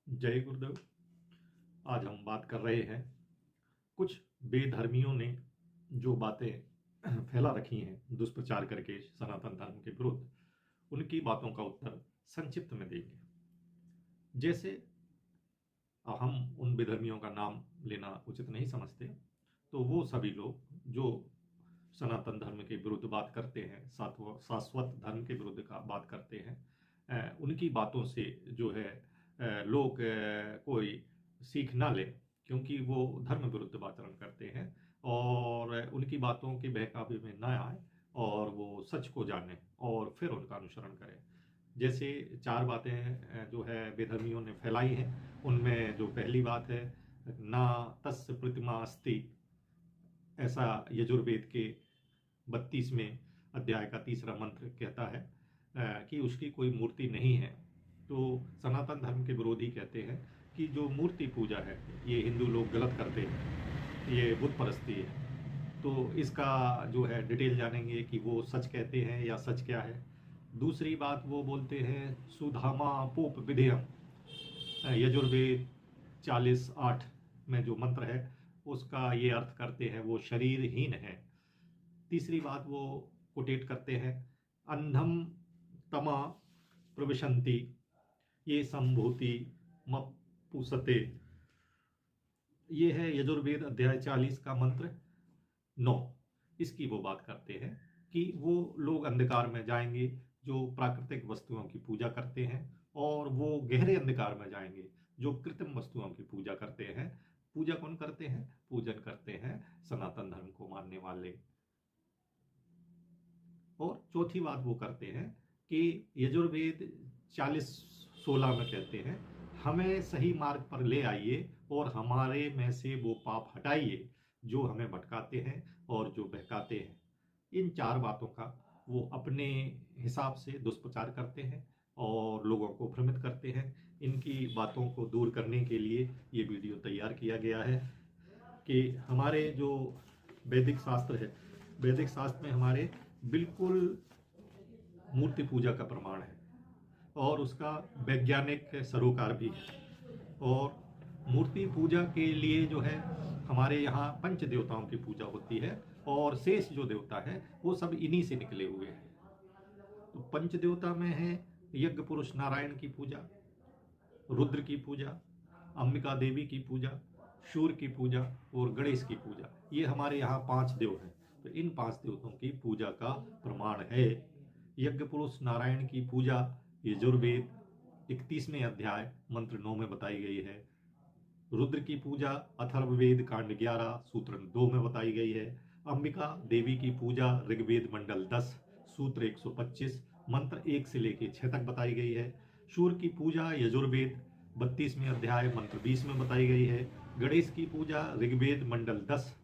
जय गुरुदेव। आज हम बात कर रहे हैं कुछ बेधर्मियों ने जो बातें फैला रखी हैं दुष्प्रचार करके सनातन धर्म के विरुद्ध, उनकी बातों का उत्तर संक्षिप्त में देंगे। जैसे हम उन बेधर्मियों का नाम लेना उचित नहीं समझते, तो वो सभी लोग जो सनातन धर्म के विरुद्ध बात करते हैं, शाश्वत धर्म के विरुद्ध का बात करते हैं, उनकी बातों से जो है लोग कोई सीख ना ले, क्योंकि वो धर्म विरुद्ध आचरण करते हैं और उनकी बातों के बहकावे में ना आए और वो सच को जाने और फिर उनका अनुसरण करें। जैसे चार बातें जो है बेधर्मियों ने फैलाई हैं, उनमें जो पहली बात है, ना तस्य प्रतिमा अस्ति, ऐसा यजुर्वेद के 32वें अध्याय का तीसरा मंत्र कहता है कि उसकी कोई मूर्ति नहीं है। तो सनातन धर्म के विरोधी कहते हैं कि जो मूर्ति पूजा है ये हिंदू लोग गलत करते हैं, ये बुत परस्ती है। तो इसका जो है डिटेल जानेंगे कि वो सच कहते हैं या सच क्या है। दूसरी बात वो बोलते हैं सुधामा पोप विधेयम, यजुर्वेद 40:8 में जो मंत्र है उसका ये अर्थ करते हैं वो शरीरहीन है। तीसरी बात वो कोटेट करते हैं अंधम तमा प्रविशंति ये संभूति मपुसते, ये है यजुर्वेद अध्याय 40 का मंत्र 9। इसकी वो बात करते हैं कि वो लोग अंधकार में जाएंगे जो प्राकृतिक वस्तुओं की पूजा करते हैं, और वो गहरे अंधकार में जाएंगे जो कृत्रिम वस्तुओं की पूजा करते हैं। पूजा कौन करते हैं? पूजन करते हैं सनातन धर्म को मानने वाले। और चौथी बात वो करते हैं कि यजुर्वेद 40:16 में कहते हैं हमें सही मार्ग पर ले आइए और हमारे में से वो पाप हटाइए जो हमें भटकाते हैं और जो बहकाते हैं। इन चार बातों का वो अपने हिसाब से दुष्प्रचार करते हैं और लोगों को भ्रमित करते हैं। इनकी बातों को दूर करने के लिए ये वीडियो तैयार किया गया है कि हमारे जो वैदिक शास्त्र है, वैदिक शास्त्र में हमारे बिल्कुल मूर्ति पूजा का प्रमाण है और उसका वैज्ञानिक सरोकार भी है। और मूर्ति पूजा के लिए जो है हमारे यहाँ पंच देवताओं की पूजा होती है और शेष जो देवता है वो सब इन्हीं से निकले हुए हैं। तो पंच देवता में है यज्ञ पुरुष नारायण की पूजा, रुद्र की पूजा, अंबिका देवी की पूजा, सूर्य की पूजा और गणेश की पूजा। ये हमारे यहाँ 5 देव हैं। तो इन 5 देवताओं की पूजा का प्रमाण है। यज्ञ पुरुष नारायण की पूजा यजुर्वेद 31वें अध्याय मंत्र 9 में बताई गई है। रुद्र की पूजा अथर्ववेद कांड 11 सूत्र 2 में बताई गई है। अंबिका देवी की पूजा ऋग्वेद मंडल 10 सूत्र 125 मंत्र 1 से लेकर 6 तक बताई गई है। सूर्य की पूजा यजुर्वेद 32वें अध्याय मंत्र 20 में बताई गई है। गणेश की पूजा ऋग्वेद मंडल 10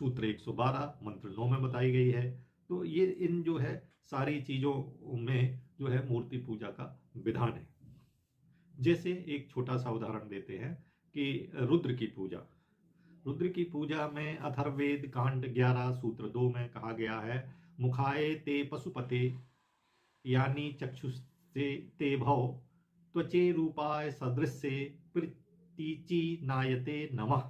सूत्र 112 मंत्र 9 में बताई गई है। तो ये इन जो है सारी चीजों में जो है मूर्ति पूजा का विधान है। जैसे एक छोटा सा उदाहरण देते हैं कि रुद्र की पूजा में अथर्ववेद कांड 11 सूत्र 2 में कहा गया है मुखाए ते पशुपते यानी चक्षुषे ते भव त्वचे रूपाय सदृश्य प्रीतिची नायते नमः।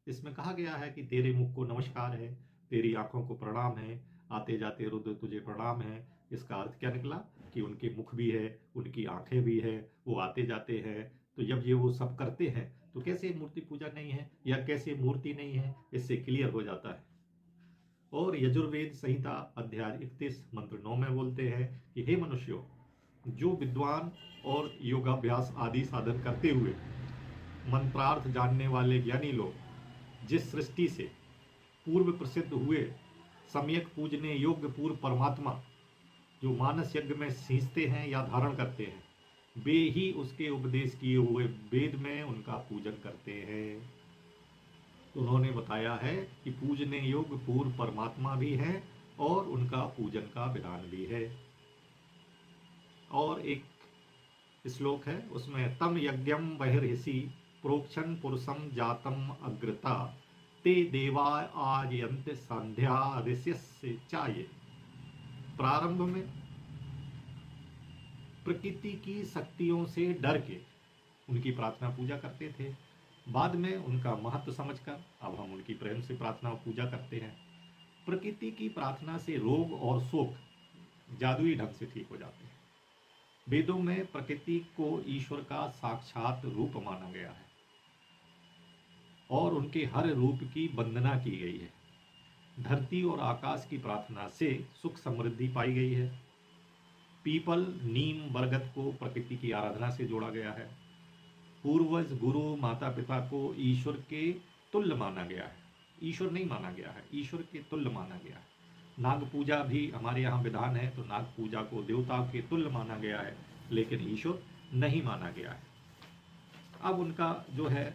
इसमें कहा गया है कि तेरे मुख को नमस्कार है, तेरी आंखों को प्रणाम है, आते जाते रुद्र तुझे प्रणाम है। इसका अर्थ क्या निकला कि उनके मुख भी है, उनकी आंखें भी है, वो आते जाते हैं। तो जब ये वो सब करते हैं तो कैसे मूर्ति पूजा नहीं है या कैसे मूर्ति नहीं है, इससे क्लियर हो जाता है। और यजुर्वेद संहिता अध्याय 31 मंत्र 9 में बोलते हैं कि हे मनुष्यों, जो विद्वान और योगाभ्यास आदि साधन करते हुए मंत्रार्थ जानने वाले ज्ञानी लोग जिस सृष्टि से पूर्व प्रसिद्ध हुए सम्यक पूजने योग्य पूर्व परमात्मा जो मानस यज्ञ में सींचते हैं या धारण करते हैं, वे ही उसके उपदेश किए हुए वेद में उनका पूजन करते हैं। तो उन्होंने बताया है कि पूजने योग्य पूर्व परमात्मा भी है और उनका पूजन का विधान भी है। और एक श्लोक है उसमें तम यज्ञम बहिर्हिषि प्रोक्षण पुरुषम जातम अग्रता ते देवा आजयंत संध्या ऋष्यस्य चाये। प्रारंभ में प्रकृति की शक्तियों से डर के उनकी प्रार्थना पूजा करते थे। बाद में उनका महत्व समझकर अब हम उनकी प्रेम से प्रार्थना पूजा करते हैं। प्रकृति की प्रार्थना से रोग और शोक जादुई ढंग से ठीक हो जाते हैं। वेदों में प्रकृति को ईश्वर का साक्षात रूप माना गया है और उनके हर रूप की वंदना की गई है। धरती और आकाश की प्रार्थना से सुख समृद्धि पाई गई है। पीपल, नीम, बरगद को प्रकृति की आराधना से जोड़ा गया है। पूर्वज, गुरु, माता पिता को ईश्वर के तुल्य माना गया है। ईश्वर नहीं माना गया है, ईश्वर के तुल्य माना गया है। नाग पूजा भी हमारे यहाँ विधान है, तो नाग पूजा को देवता के तुल्य माना गया है, लेकिन ईश्वर नहीं माना गया है। अब उनका जो है,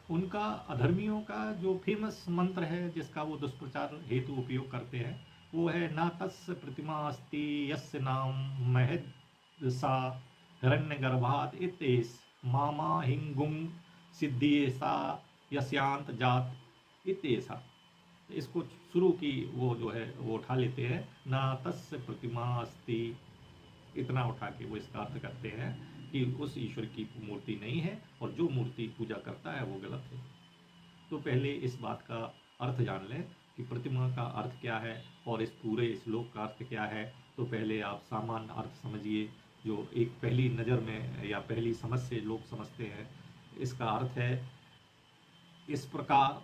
उनका अधर्मियों का जो फेमस मंत्र है जिसका वो दुष्प्रचार हेतु उपयोग करते हैं, वो है ना तस्य प्रतिमा अस्ति यस्य नाम महद सा हिरण्य गर्भात इतेश मामा हिंगुम सिद्धिसा यस्यांत जात इतेसा। इसको शुरू की वो जो है वो उठा लेते हैं, ना तस्य प्रतिमा अस्ति, इतना उठा के वो इसका अर्थ करते हैं कि उस ईश्वर की मूर्ति नहीं है और जो मूर्ति पूजा करता है वो गलत है। तो पहले इस बात का अर्थ जान लें कि प्रतिमा का अर्थ क्या है और इस पूरे श्लोक का अर्थ क्या है। तो पहले आप सामान्य अर्थ समझिए, जो एक पहली नज़र में या पहली समझ से लोग समझते हैं। इसका अर्थ है, इस प्रकार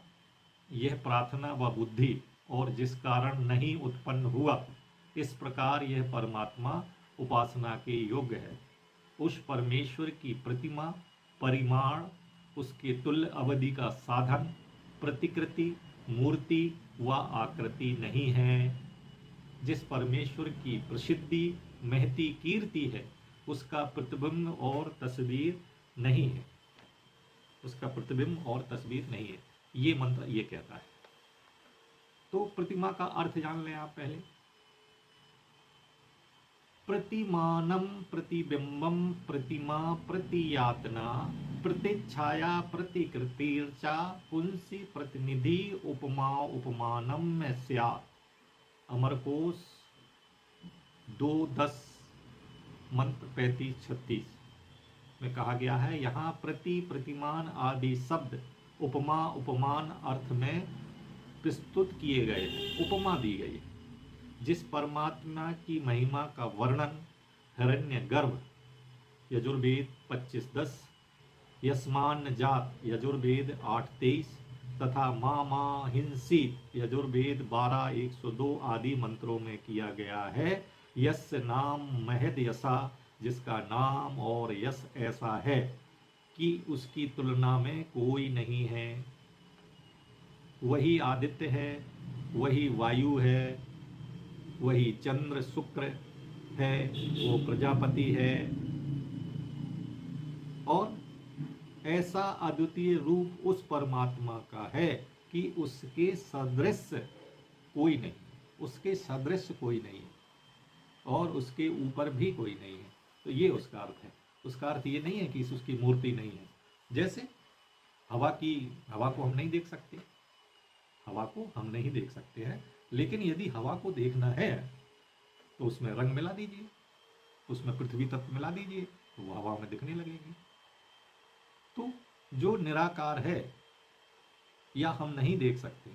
यह प्रार्थना व बुद्धि और जिस कारण नहीं उत्पन्न हुआ, इस प्रकार यह परमात्मा उपासना के योग्य है। उस परमेश्वर की प्रतिमा, परिमाण, उसके तुल्य अवधि का साधन, प्रतिकृति, मूर्ति व आकृति नहीं है। जिस परमेश्वर की प्रसिद्धि, महती कीर्ति है, उसका प्रतिबिंब और तस्वीर नहीं है। उसका प्रतिबिंब और तस्वीर नहीं है, ये मंत्र ये कहता है। तो प्रतिमा का अर्थ जान लें आप पहले। प्रतिमानम प्रतिबिंबम प्रतिमा प्रतियातना प्रतिच्छाया प्रतिकृतिर्चा पुंसी प्रतिनिधि उपमा उपमानम में स्यात्। अमरकोश 2:10 मंत्र 35-36 में कहा गया है। यहाँ प्रति, प्रतिमान आदि शब्द उपमा उपमान अर्थ में प्रस्तुत किए गए हैं, उपमा दी गई है। जिस परमात्मा की महिमा का वर्णन हिरण्य गर्भ यजुर्वेद 25:10, यस्मान जात यजुर्वेद 8:23 तथा मामा हिंसित यजुर्वेद 12:102 आदि मंत्रों में किया गया है। यस्य नाम महद यसा, जिसका नाम और यश ऐसा है कि उसकी तुलना में कोई नहीं है। वही आदित्य है, वही वायु है, वही चंद्र शुक्र है, वो प्रजापति है, और ऐसा अद्वितीय रूप उस परमात्मा का है कि उसके सदृश कोई नहीं, उसके सदृश कोई नहीं और उसके ऊपर भी कोई नहीं है। तो ये उसका अर्थ है। उसका अर्थ ये नहीं है कि उसकी मूर्ति नहीं है। जैसे हवा को हम नहीं देख सकते, हवा को हम नहीं देख सकते हैं, लेकिन यदि हवा को देखना है तो उसमें रंग मिला दीजिए, उसमें पृथ्वी तत्व मिला दीजिए, तो वो हवा में दिखने लगेगी। तो जो निराकार है या हम नहीं देख सकते,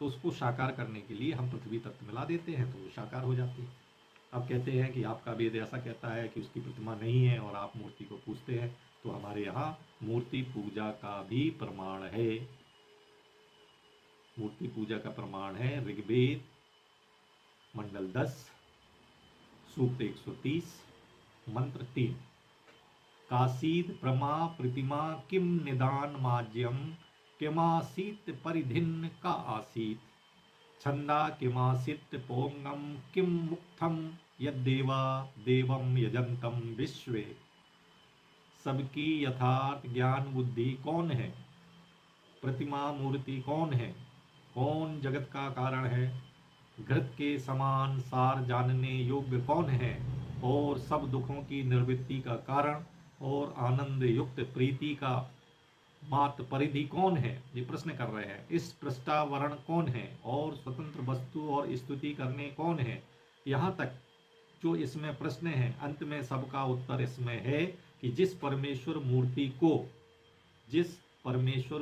तो उसको साकार करने के लिए हम पृथ्वी तत्व मिला देते हैं तो वो साकार हो जाती है। अब कहते हैं कि आपका वेद ऐसा कहता है कि उसकी प्रतिमा नहीं है और आप मूर्ति को पूजते हैं, तो हमारे यहाँ मूर्ति पूजा का भी प्रमाण है। मूर्ति पूजा का प्रमाण है ऋग्वेद मंडल 10 सूक्त 130 मंत्र 3। कासीद प्रमा प्रतिमा किम निदान माज्यम किमासीत परिधिन्न का आसीत छंदा किमासीत पोंगम किम मुक्तम यद्देवा देवम यजंतम विश्वे। सबकी यथार्थ ज्ञान बुद्धि कौन है? प्रतिमा मूर्ति कौन है? कौन जगत का कारण है? घृत के समान सार जानने योग्य कौन है? और सब दुखों की निवृत्ति का कारण और आनंद युक्त प्रीति का मात परिधि कौन है? ये प्रश्न कर रहे हैं। इस पृष्ठावरण कौन है और स्वतंत्र वस्तु और स्तुति करने कौन है? यहाँ तक जो इसमें प्रश्न है, अंत में सबका उत्तर इसमें है कि जिस परमेश्वर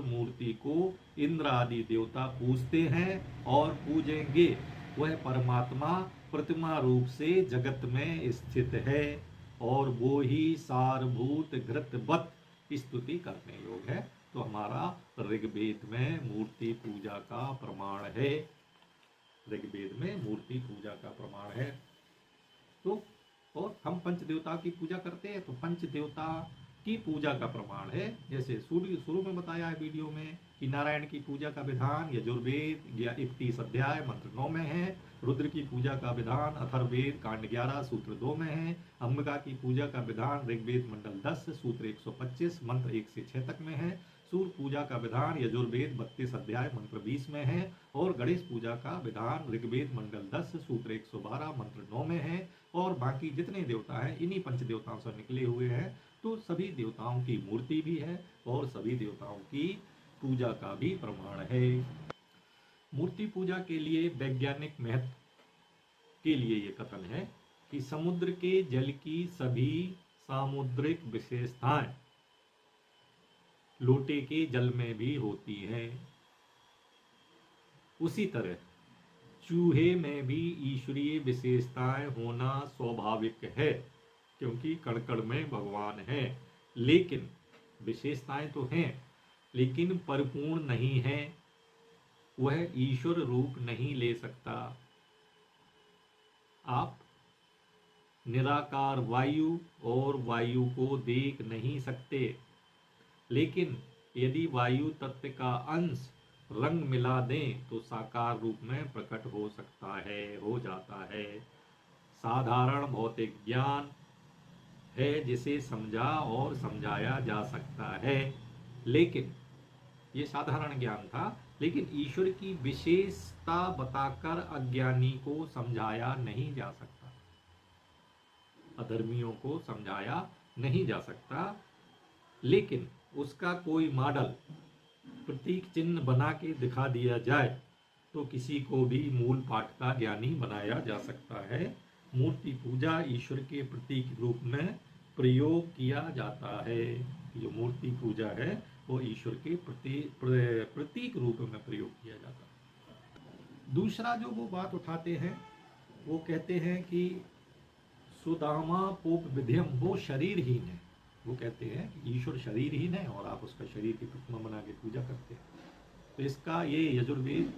मूर्ति को इंद्र आदि देवता पूजते हैं और पूजेंगे, वह परमात्मा प्रतिमा रूप से जगत में स्थित है और वो ही सारभूत घृतवत स्तुति करने योग है। तो हमारा ऋग्वेद में मूर्ति पूजा का प्रमाण है, ऋग्वेद में मूर्ति पूजा का प्रमाण है। तो और हम पंच देवता की पूजा करते हैं, तो पंच देवता की पूजा का प्रमाण है, जैसे शुरू में बताया है वीडियो में कि नारायण की पूजा का विधान यजुर्वेद 31 अध्याय मंत्र 9 में है, रुद्र की पूजा का विधान अथर्ववेद कांड 11 सूत्र 2 में है, अंबिका की पूजा का विधान ऋग्वेद मंडल 10 सूत्र 125 मंत्र 1 से 6 तक में है, सूर्य पूजा का विधान यजुर्वेद 32 अध्याय मंत्र 20 में है, और गणेश पूजा का विधान ऋग्वेद मंडल 10 सूत्र 112 मंत्र 9 में है, और बाकी जितने देवता हैं इन्हीं पंच देवताओं से निकले हुए हैं। तो सभी देवताओं की मूर्ति भी है और सभी देवताओं की पूजा का भी प्रमाण है। मूर्ति पूजा के लिए वैज्ञानिक महत्व के लिए ये कथन है कि समुद्र के जल की सभी सामुद्रिक विशेषताएं लोटे के जल में भी होती हैं। उसी तरह चूहे में भी ईश्वरीय विशेषताएं होना स्वाभाविक है, क्योंकि कण कण में भगवान है। लेकिन विशेषताएं तो हैं, लेकिन परिपूर्ण नहीं है, वह ईश्वर रूप नहीं ले सकता। आप निराकार वायु और वायु को देख नहीं सकते, लेकिन यदि वायु तत्व का अंश रंग मिला दें तो साकार रूप में प्रकट हो सकता है, हो जाता है। साधारण भौतिक ज्ञान है जिसे समझा और समझाया जा सकता है, लेकिन ये साधारण ज्ञान था, लेकिन ईश्वर की विशेषता बताकर अज्ञानी को समझाया नहीं जा सकता, अधर्मियों को समझाया नहीं जा सकता। लेकिन उसका कोई मॉडल प्रतीक चिन्ह बना के दिखा दिया जाए तो किसी को भी मूल पाठ का ज्ञानी बनाया जा सकता है। मूर्ति पूजा ईश्वर के प्रतीक रूप में प्रयोग किया जाता है। जो मूर्ति पूजा है वो ईश्वर के प्रतीक रूप में प्रयोग किया जाता है। दूसरा जो वो बात उठाते हैं, वो कहते हैं कि सुदामा पोप विध्यम वो शरीरहीन है। वो कहते हैं कि ईश्वर शरीरहीन है और आप उसका शरीर की प्रतिमा बना के पूजा करते हैं। तो इसका ये यजुर्वेद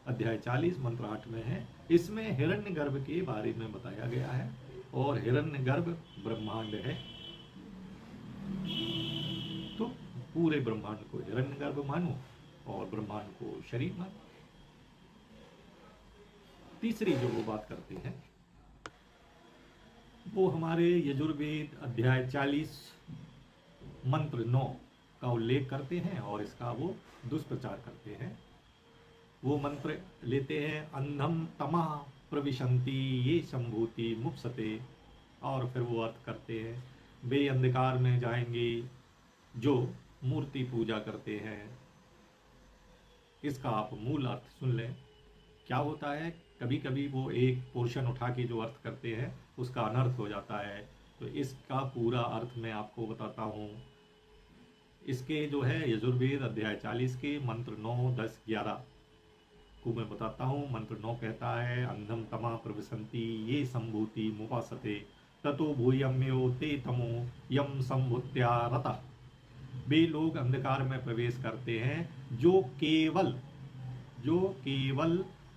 अध्याय 40 मंत्र 8 में है। इसमें हिरण्यगर्भ के बारे में बताया गया है, और हिरण्यगर्भ ब्रह्मांड है, तो पूरे ब्रह्मांड को हिरण्यगर्भ मानो और ब्रह्मांड को शरीर मानो। तीसरी जो वो बात करते हैं वो हमारे यजुर्वेद अध्याय 40 मंत्र 9 का उल्लेख करते हैं और इसका वो दुष्प्रचार करते हैं। वो मंत्र लेते हैं, अंधम तमा प्रविशंति ये संभूति मुप्सते, और फिर वो अर्थ करते हैं, वे अंधकार में जाएंगे जो मूर्ति पूजा करते हैं। इसका आप मूल अर्थ सुन लें। क्या होता है, कभी कभी वो एक पोर्शन उठा के जो अर्थ करते हैं उसका अनर्थ हो जाता है। तो इसका पूरा अर्थ मैं आपको बताता हूँ। इसके जो है यजुर्वेद अध्याय 40 के मंत्र 9, 10, 11 को मैं बताता हूँ। मंत्र 9 कहता है, अंधम तमा प्रविशन्ति ये संभूति मुपासते ततो भूयम्यो ते तमो यम संभुत्या रतः। वे लोग अंधकार में प्रवेश करते हैं जो केवल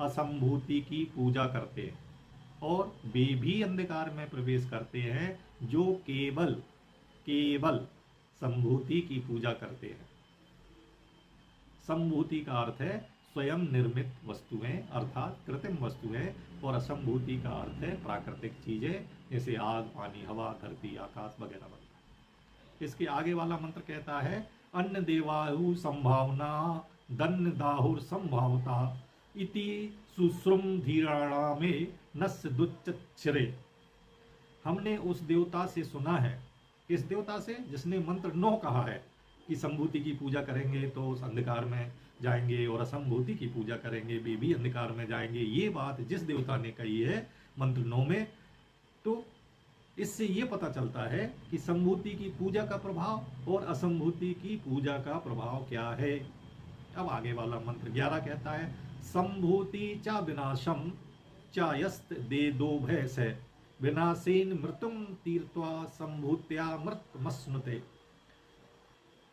असंभूति की पूजा करते हैं, और वे भी अंधकार में प्रवेश करते हैं जो केवल संभूति की पूजा करते हैं। संभूति का अर्थ है स्वयं निर्मित वस्तुएं अर्थात कृत्रिम वस्तुएं, और असंभूति का अर्थ है प्राकृतिक चीजें जैसे आग, पानी, हवा, धरती, आकाश वगैरह वगैरह। इसके आगे वाला मंत्र कहता है, अन्न देवाहु संभावना दन्न दाहुर संभावता इति सुश्रुम धीराणा में नस्य दुच्चरे। हमने उस देवता से सुना है, किस देवता से, जिसने मंत्र 9 कहा है कि संभूति की पूजा करेंगे तो उस अंधकार में जाएंगे, और असंभूति की पूजा करेंगे वे भी अंधकार में जाएंगे। ये बात जिस देवता ने कही है मंत्र 9 में, तो इससे ये पता चलता है कि संभूति की पूजा का प्रभाव और असंभूति की पूजा का प्रभाव क्या है। अब आगे वाला मंत्र 11 कहता है, संभूति चा विनाशम चायस्त दे दो भय से विनाशेन मृत्युम तीर्थवा संभूत्या मृतमश्नुते।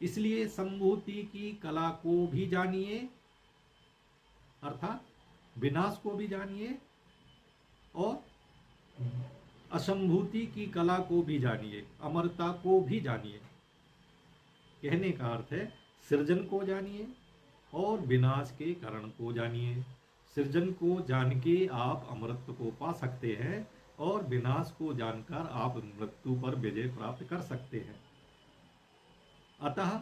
इसलिए संभूति की कला को भी जानिए, अर्थात विनाश को भी जानिए, और असंभूति की कला को भी जानिए, अमरता को भी जानिए। कहने का अर्थ है सृजन को जानिए और विनाश के कारण को जानिए। सृजन को जान के आप अमरत्व को पा सकते हैं और विनाश को जानकर आप मृत्यु पर विजय प्राप्त कर सकते हैं। अतः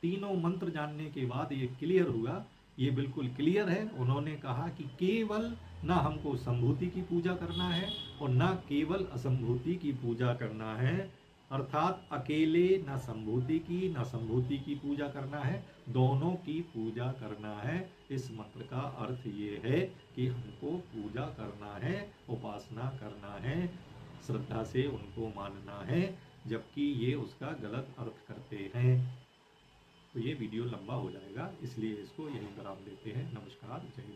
तीनों मंत्र जानने के बाद ये क्लियर हुआ, ये बिल्कुल क्लियर है। उन्होंने कहा कि केवल ना हमको संभूति की पूजा करना है और ना केवल असंभूति की पूजा करना है, अर्थात अकेले ना संभूति की ना संभूति की पूजा करना है, दोनों की पूजा करना है। इस मंत्र का अर्थ ये है कि हमको पूजा करना है, उपासना करना है, श्रद्धा से उनको मानना है, जबकि ये उसका गलत अर्थ करते हैं। तो ये वीडियो लंबा हो जाएगा, इसलिए इसको यहीं विराम देते हैं। नमस्कार, जय हिंद।